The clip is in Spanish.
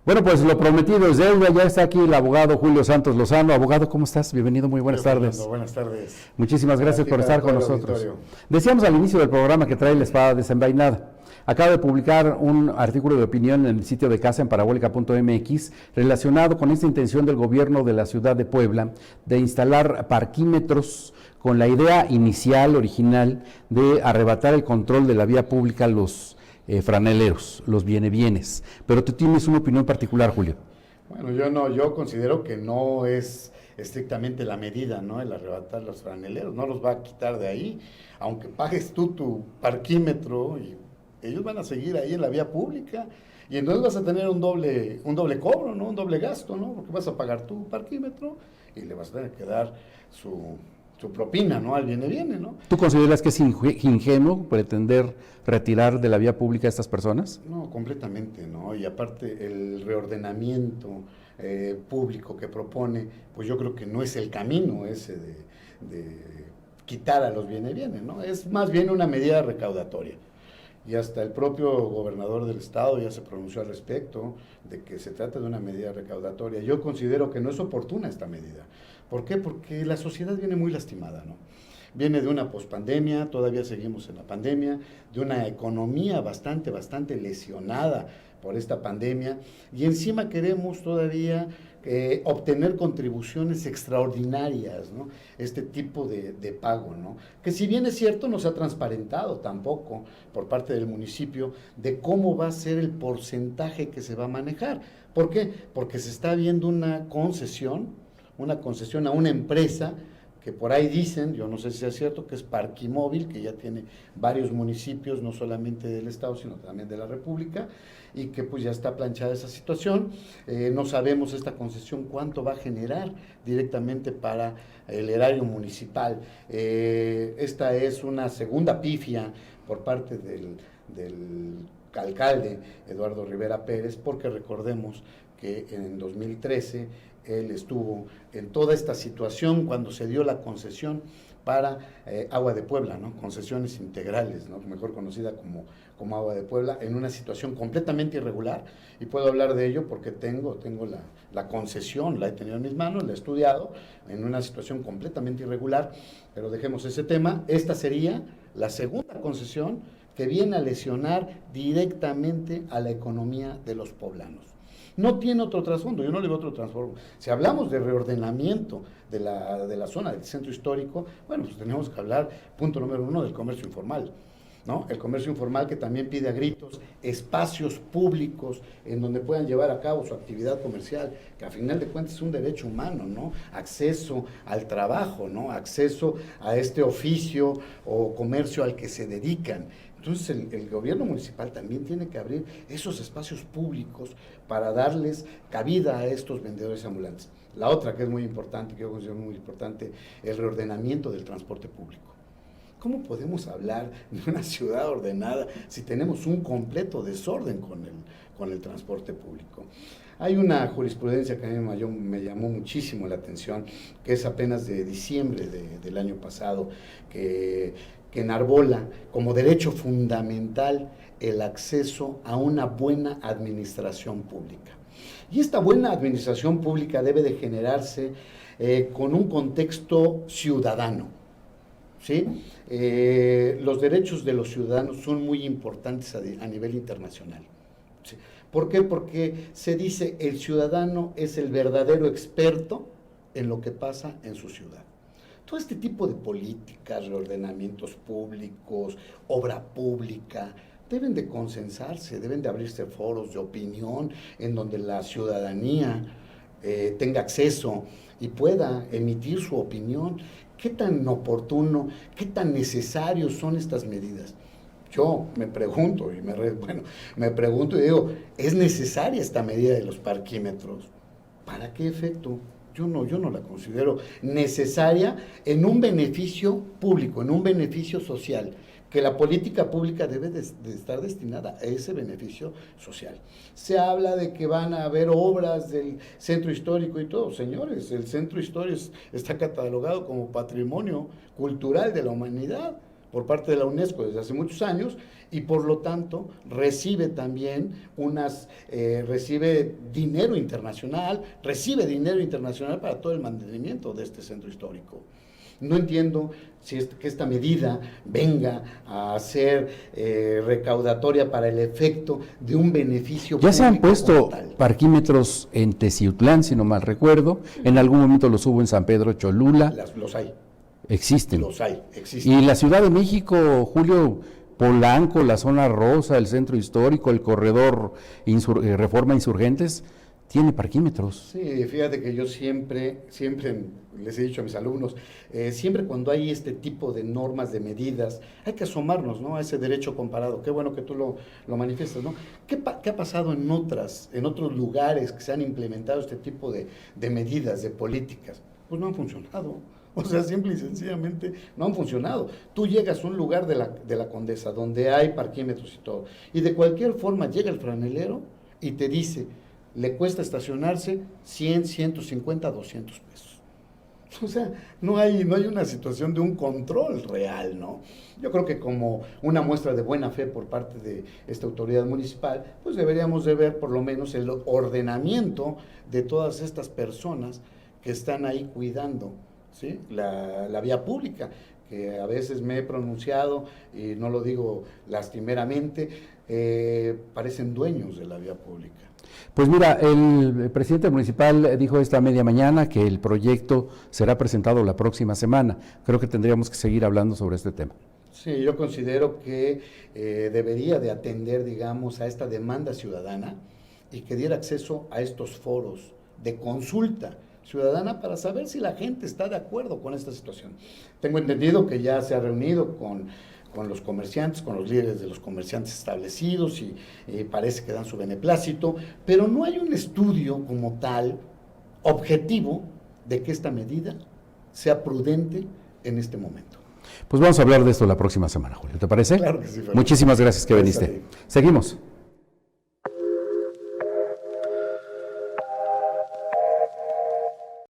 Bueno, pues lo prometido es deuda. Ya está aquí el abogado Julio Santos Lozano. Abogado, ¿cómo estás? Bienvenido, muy buenas tardes. Buenas tardes. Muchísimas gracias por estar con nosotros. Decíamos al inicio del programa que trae la espada desenvainada. Acaba de publicar un artículo de opinión en el sitio de Casa en parabólica.mx relacionado con esta intención del gobierno de la ciudad de Puebla de instalar parquímetros con la idea inicial, original, de arrebatar el control de la vía pública a los franeleros, los bienes. Pero tú tienes una opinión particular, Julio. Bueno, yo considero que no es estrictamente la medida, ¿no? El arrebatar los franeleros, no los va a quitar de ahí, aunque pagues tú tu parquímetro, y ellos van a seguir ahí en la vía pública, y entonces vas a tener un doble cobro, ¿no? Un doble gasto, ¿no? Porque vas a pagar tu parquímetro y le vas a tener que dar su propina, ¿no? Al viene, ¿no? ¿Tú consideras que es ingenuo pretender retirar de la vía pública a estas personas? No, completamente, ¿no? Y aparte el reordenamiento público que propone, pues yo creo que no es el camino ese de quitar a los bienes, ¿no? Es más bien una medida recaudatoria. Y hasta el propio gobernador del estado ya se pronunció al respecto de que se trata de una medida recaudatoria. Yo considero que no es oportuna esta medida. ¿Por qué? Porque la sociedad viene muy lastimada, ¿no? Viene de una pospandemia, todavía seguimos en la pandemia, de una economía bastante lesionada por esta pandemia, y encima queremos todavía obtener contribuciones extraordinarias, ¿no? Este tipo de pago, ¿no? Que si bien es cierto, no se ha transparentado tampoco por parte del municipio de cómo va a ser el porcentaje que se va a manejar. ¿Por qué? Porque se está viendo una concesión a una empresa que por ahí dicen, yo no sé si es cierto, que es Parquimóvil, que ya tiene varios municipios, no solamente del estado, sino también de la República, y que pues ya está planchada esa situación. No sabemos esta concesión cuánto va a generar directamente para el erario municipal. Esta es una segunda pifia por parte del alcalde Eduardo Rivera Pérez, porque recordemos que en 2013 él estuvo en toda esta situación cuando se dio la concesión para Agua de Puebla, ¿no? Concesiones integrales, ¿no? Mejor conocida como Agua de Puebla, en una situación completamente irregular, y puedo hablar de ello porque tengo la concesión, la he tenido en mis manos, la he estudiado, en una situación completamente irregular, pero dejemos ese tema. Esta sería la segunda concesión que viene a lesionar directamente a la economía de los poblanos. No tiene otro trasfondo, yo no le veo otro trasfondo. Si hablamos de reordenamiento de la zona del centro histórico, bueno, pues tenemos que hablar, punto número 1, del comercio informal, ¿no? El comercio informal, que también pide a gritos espacios públicos en donde puedan llevar a cabo su actividad comercial, que a final de cuentas es un derecho humano, ¿no? Acceso al trabajo, ¿no? Acceso a este oficio o comercio al que se dedican. Entonces el gobierno municipal también tiene que abrir esos espacios públicos para darles cabida a estos vendedores ambulantes. La otra, que es muy importante, que yo considero muy importante, el reordenamiento del transporte público. ¿Cómo podemos hablar de una ciudad ordenada si tenemos un completo desorden con el transporte público? Hay una jurisprudencia que a mí me llamó muchísimo la atención, que es apenas de diciembre del año pasado, que enarbola como derecho fundamental el acceso a una buena administración pública. Y esta buena administración pública debe de generarse con un contexto ciudadano, ¿sí? Los derechos de los ciudadanos son muy importantes a nivel internacional, ¿sí? ¿Por qué? Porque se dice el ciudadano es el verdadero experto en lo que pasa en su ciudad. Todo este tipo de políticas, reordenamientos públicos, obra pública, deben de consensarse, deben de abrirse foros de opinión en donde la ciudadanía tenga acceso y pueda emitir su opinión. ¿Qué tan oportuno, qué tan necesarios son estas medidas? Yo me pregunto y digo, ¿es necesaria esta medida de los parquímetros? ¿Para qué efecto? Yo no la considero necesaria en un beneficio público, en un beneficio social, que la política pública debe de estar destinada a ese beneficio social. Se habla de que van a haber obras del centro histórico y todo. Señores, el centro histórico está catalogado como patrimonio cultural de la humanidad. por parte de la UNESCO desde hace muchos años y por lo tanto recibe también recibe dinero internacional para todo el mantenimiento de este centro histórico. No entiendo que esta medida venga a ser recaudatoria para el efecto de un beneficio público. Ya se han puesto parquímetros en Teciutlán, si no mal recuerdo, en algún momento los hubo en San Pedro Cholula. Los hay. Existen. Existen. Y la Ciudad de México, Julio, Polanco, la zona rosa, el centro histórico, el corredor Reforma Insurgentes, tiene parquímetros. Sí, fíjate que yo siempre les he dicho a mis alumnos, siempre cuando hay este tipo de normas, de medidas, hay que asomarnos, ¿no?, a ese derecho comparado. Qué bueno que tú lo manifiestas, ¿no? ¿Qué ha pasado en otros lugares que se han implementado este tipo de medidas, de políticas? Pues no han funcionado. O sea, simple y sencillamente no han funcionado. Tú llegas a un lugar de la Condesa donde hay parquímetros y todo, y de cualquier forma llega el franelero y te dice, le cuesta estacionarse 100, 150, 200 pesos. O sea, no hay una situación de un control real, ¿no? Yo creo que como una muestra de buena fe por parte de esta autoridad municipal, pues deberíamos de ver por lo menos el ordenamiento de todas estas personas que están ahí cuidando, ¿sí?, la vía pública, que a veces me he pronunciado, y no lo digo lastimeramente, parecen dueños de la vía pública. Pues mira, el presidente municipal dijo esta media mañana que el proyecto será presentado la próxima semana. Creo que tendríamos que seguir hablando sobre este tema. Sí, yo considero que debería de atender, digamos, a esta demanda ciudadana y que diera acceso a estos foros de consulta ciudadana para saber si la gente está de acuerdo con esta situación. Tengo entendido que ya se ha reunido con los comerciantes, con los líderes de los comerciantes establecidos y parece que dan su beneplácito, pero no hay un estudio como tal, objetivo, de que esta medida sea prudente en este momento. Pues vamos a hablar de esto la próxima semana, Julio, ¿te parece? Claro que sí, Fernando. Muchísimas gracias que viniste. Seguimos.